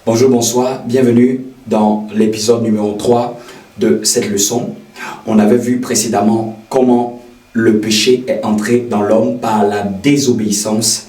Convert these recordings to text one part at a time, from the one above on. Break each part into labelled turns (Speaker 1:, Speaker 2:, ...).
Speaker 1: Bonjour, bonsoir, bienvenue dans l'épisode numéro 3 de cette leçon. On avait vu précédemment comment le péché est entré dans l'homme par la désobéissance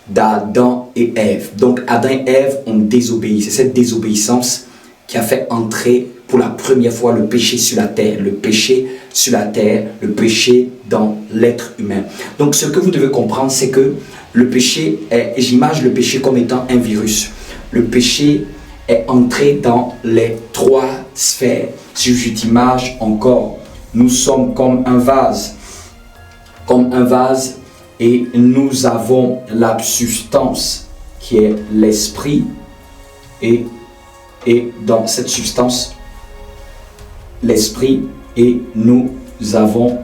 Speaker 1: d'Adam et Ève. Donc Adam et Ève ont désobéi. C'est cette désobéissance qui a fait entrer pour la première fois le péché sur la terre. Le péché sur la terre, le péché dans l'être humain. Donc ce que vous devez comprendre, c'est que le péché j'imagine le péché comme étant un virus. Le péché est entré dans les trois sphères. Si je t'imagine encore, nous sommes comme un vase. Et nous avons la substance qui est l'esprit. Et dans cette substance, l'esprit, et nous avons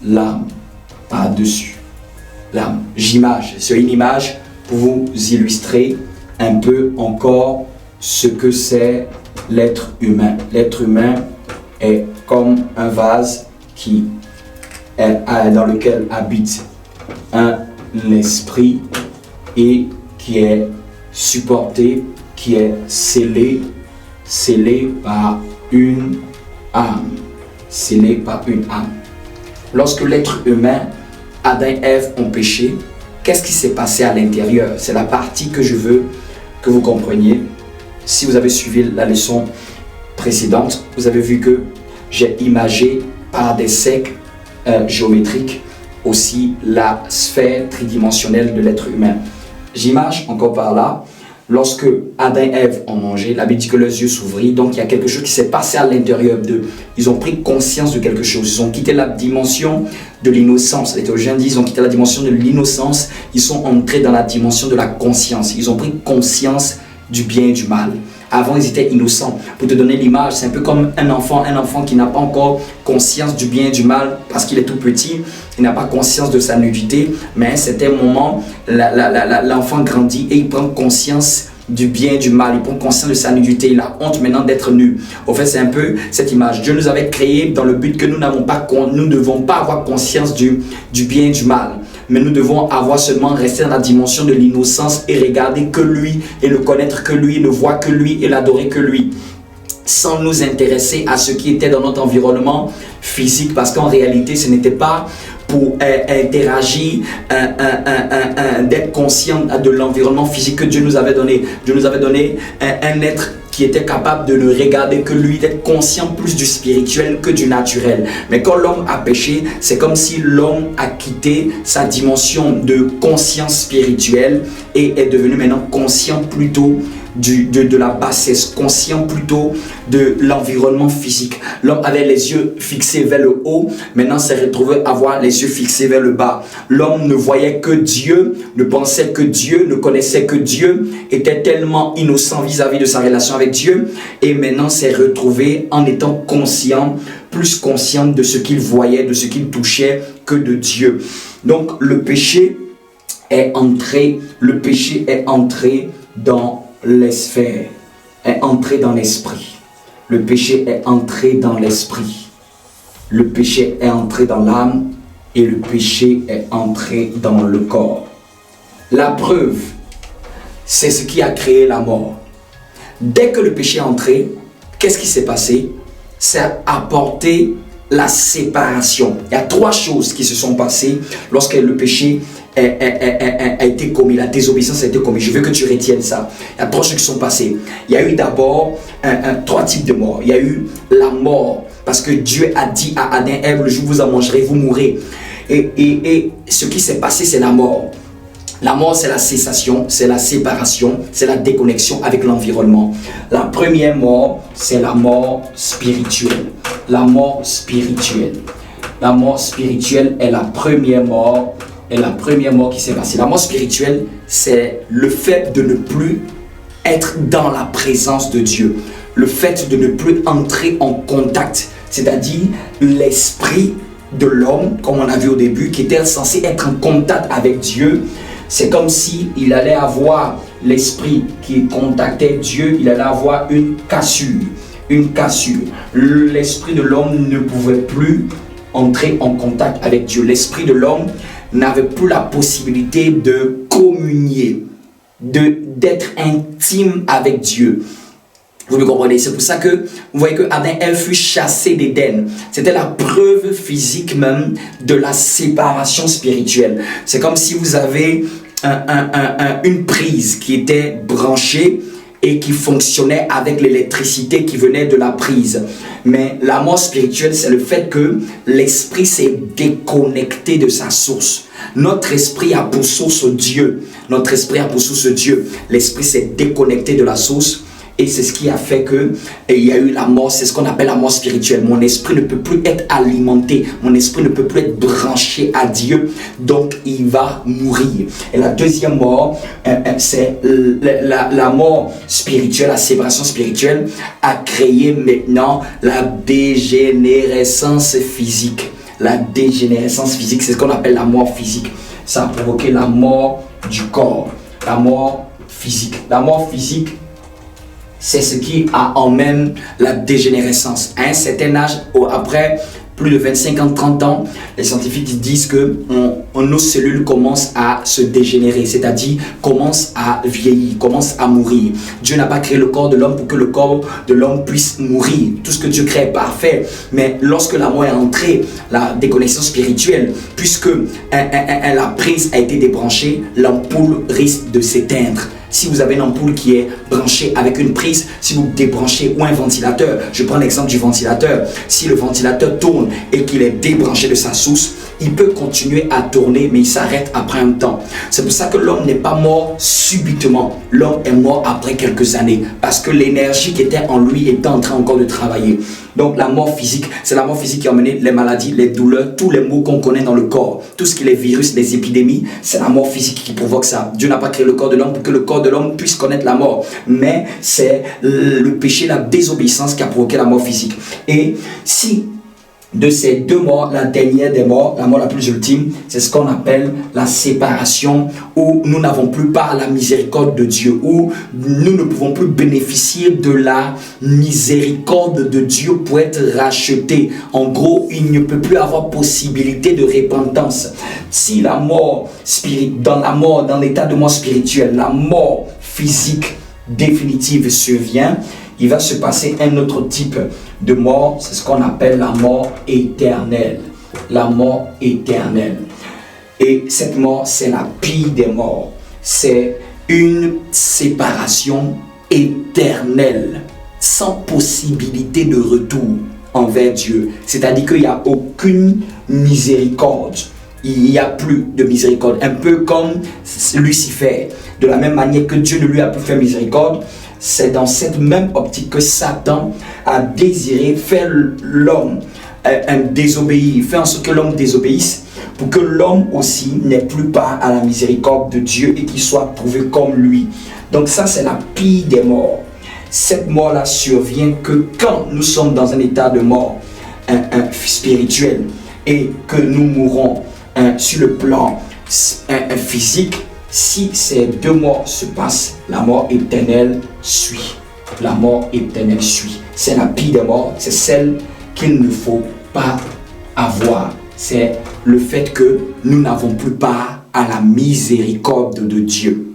Speaker 1: l'âme par-dessus. L'âme. C'est une image pour vous illustrer un peu encore ce que c'est l'être humain. L'être humain est comme un vase dans lequel habite un esprit et qui est supporté, qui est scellé par une âme. Scellé par une âme. Lorsque l'être humain, Adam et Ève ont péché, qu'est-ce qui s'est passé à l'intérieur? C'est la partie que je veux que vous compreniez. Si vous avez suivi la leçon précédente, vous avez vu que j'ai imagé par des cercles géométriques aussi la sphère tridimensionnelle de l'être humain. J'image encore par là, lorsque Adam et Ève ont mangé, la Bible dit que leurs yeux s'ouvrirent, donc il y a quelque chose qui s'est passé à l'intérieur d'eux. Ils ont pris conscience de quelque chose, ils ont quitté la dimension de l'innocence. Les théologiens disent qu'ils ont quitté la dimension de l'innocence, ils sont entrés dans la dimension de la conscience. Ils ont pris conscience du bien et du mal. Avant, ils étaient innocents. Pour te donner l'image, c'est un peu comme un enfant qui n'a pas encore conscience du bien et du mal parce qu'il est tout petit. Il n'a pas conscience de sa nudité, mais à un certain moment, l'enfant grandit et il prend conscience du bien et du mal. Il prend conscience de sa nudité. Il a honte maintenant d'être nu. Au fait, c'est un peu cette image. Dieu nous avait créés dans le but que nous ne devons pas avoir conscience du bien et du mal. Mais nous devons avoir seulement resté dans la dimension de l'innocence et regarder que lui, et ne connaître que lui, ne voir que lui et l'adorer que lui. Sans nous intéresser à ce qui était dans notre environnement physique, parce qu'en réalité, ce n'était pas pour interagir, d'être conscient de l'environnement physique que Dieu nous avait donné. Dieu nous avait donné un être qui était capable de ne regarder que lui, d'être conscient plus du spirituel que du naturel. Mais quand l'homme a péché, c'est comme si l'homme a quitté sa dimension de conscience spirituelle et est devenu maintenant conscient plutôt de la bassesse, conscient plutôt de l'environnement physique. L'homme avait les yeux fixés vers le haut, maintenant s'est retrouvé à avoir les yeux fixés vers le bas. L'homme ne voyait que Dieu, ne pensait que Dieu, ne connaissait que Dieu, était tellement innocent vis-à-vis de sa relation avec Dieu, et maintenant s'est retrouvé en étant conscient, plus conscient de ce qu'il voyait, de ce qu'il touchait que de Dieu. Donc le péché est entré dans les sphères, est entré dans l'esprit. Le péché est entré dans l'esprit. Le péché est entré dans l'âme et le péché est entré dans le corps. La preuve, c'est ce qui a créé la mort. Dès que le péché est entré, qu'est-ce qui s'est passé? Ça a apporté la séparation. Il y a trois choses qui se sont passées lorsque le péché a été commis, la désobéissance a été commise. Je veux que tu retiennes ça. Il y a trois choses qui sont passées. Il y a eu d'abord trois types de morts. Il y a eu la mort, parce que Dieu a dit à Adam et Ève, le jour où vous en mangerez, vous mourrez. Et ce qui s'est passé, c'est la mort. La mort, c'est la cessation, c'est la séparation, c'est la déconnexion avec l'environnement. La première mort, c'est la mort spirituelle. La mort spirituelle. La mort spirituelle est la première mort. Et la première mort qui s'est passée. La mort spirituelle, c'est le fait de ne plus être dans la présence de Dieu. Le fait de ne plus entrer en contact. C'est-à-dire l'esprit de l'homme, comme on a vu au début, qui était censé être en contact avec Dieu. C'est comme si il allait avoir l'esprit qui contactait Dieu, il allait avoir une cassure. L'esprit de l'homme ne pouvait plus entrer en contact avec Dieu. L'esprit de l'homme n'avait plus la possibilité de communier, d'être intime avec Dieu. Vous me comprenez? C'est pour ça que vous voyez que Adam et Ève furent chassés d'Éden. C'était la preuve physique même de la séparation spirituelle. C'est comme si vous avez une prise qui était branchée et qui fonctionnait avec l'électricité qui venait de la prise. Mais la mort spirituelle, c'est le fait que l'esprit s'est déconnecté de sa source. Notre esprit a pour source Dieu. Notre esprit a pour source Dieu. L'esprit s'est déconnecté de la source. Et c'est ce qui a fait que il y a eu la mort, c'est ce qu'on appelle la mort spirituelle. Mon esprit ne peut plus être alimenté, mon esprit ne peut plus être branché à Dieu, donc il va mourir. Et la deuxième mort, c'est la mort spirituelle, la séparation spirituelle a créé maintenant la dégénérescence physique. La dégénérescence physique, c'est ce qu'on appelle la mort physique. Ça a provoqué la mort du corps, la mort physique. La mort physique, c'est ce qui emmène la dégénérescence. À un certain âge, après plus de 25 ans, 30 ans, les scientifiques disent que nos cellules commencent à se dégénérer, c'est-à-dire commencent à vieillir, commencent à mourir. Dieu n'a pas créé le corps de l'homme pour que le corps de l'homme puisse mourir. Tout ce que Dieu crée est parfait. Mais lorsque la mort est entrée, la déconnexion spirituelle, puisque la prise a été débranchée, l'ampoule risque de s'éteindre. Si vous avez une ampoule qui est branchée avec une prise, si vous débranchez ou un ventilateur, je prends l'exemple du ventilateur. Si le ventilateur tourne et qu'il est débranché de sa source, il peut continuer à tourner, mais il s'arrête après un temps. C'est pour ça que l'homme n'est pas mort subitement. L'homme est mort après quelques années, parce que l'énergie qui était en lui était en train encore de travailler. Donc la mort physique, c'est la mort physique qui a amené les maladies, les douleurs, tous les maux qu'on connaît dans le corps. Tout ce qui est les virus, les épidémies, c'est la mort physique qui provoque ça. Dieu n'a pas créé le corps de l'homme pour que le corps de l'homme puisse connaître la mort. Mais c'est le péché, la désobéissance qui a provoqué la mort physique. Et si de ces deux morts, la dernière des morts, la mort la plus ultime, c'est ce qu'on appelle la séparation, où nous n'avons plus part à la miséricorde de Dieu, où nous ne pouvons plus bénéficier de la miséricorde de Dieu pour être rachetés. En gros, il ne peut plus avoir possibilité de repentance. Si la mort dans l'état de mort spirituelle, la mort physique définitive survient, il va se passer un autre type de mort, c'est ce qu'on appelle la mort éternelle. La mort éternelle. Et cette mort, c'est la pire des morts. C'est une séparation éternelle, sans possibilité de retour envers Dieu. C'est-à-dire qu'il n'y a aucune miséricorde. Il n'y a plus de miséricorde. Un peu comme Lucifer. De la même manière que Dieu ne lui a plus fait miséricorde, c'est dans cette même optique que Satan a désiré faire l'homme désobéir, faire en sorte que l'homme désobéisse, pour que l'homme aussi n'ait plus part à la miséricorde de Dieu et qu'il soit trouvé comme lui. Donc ça, c'est la pire des morts. Cette mort-là survient que quand nous sommes dans un état de mort spirituel et que nous mourrons sur le plan physique. Si ces deux morts se passent, la mort éternelle suit. La mort éternelle suit. C'est la pire des morts, c'est celle qu'il ne faut pas avoir. C'est le fait que nous n'avons plus part à la miséricorde de Dieu.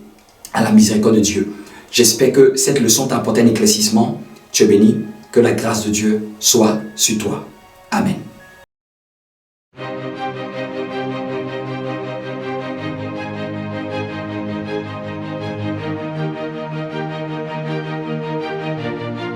Speaker 1: À la miséricorde de Dieu. J'espère que cette leçon t'a apporté un éclaircissement. Tu es béni. Que la grâce de Dieu soit sur toi. Amen.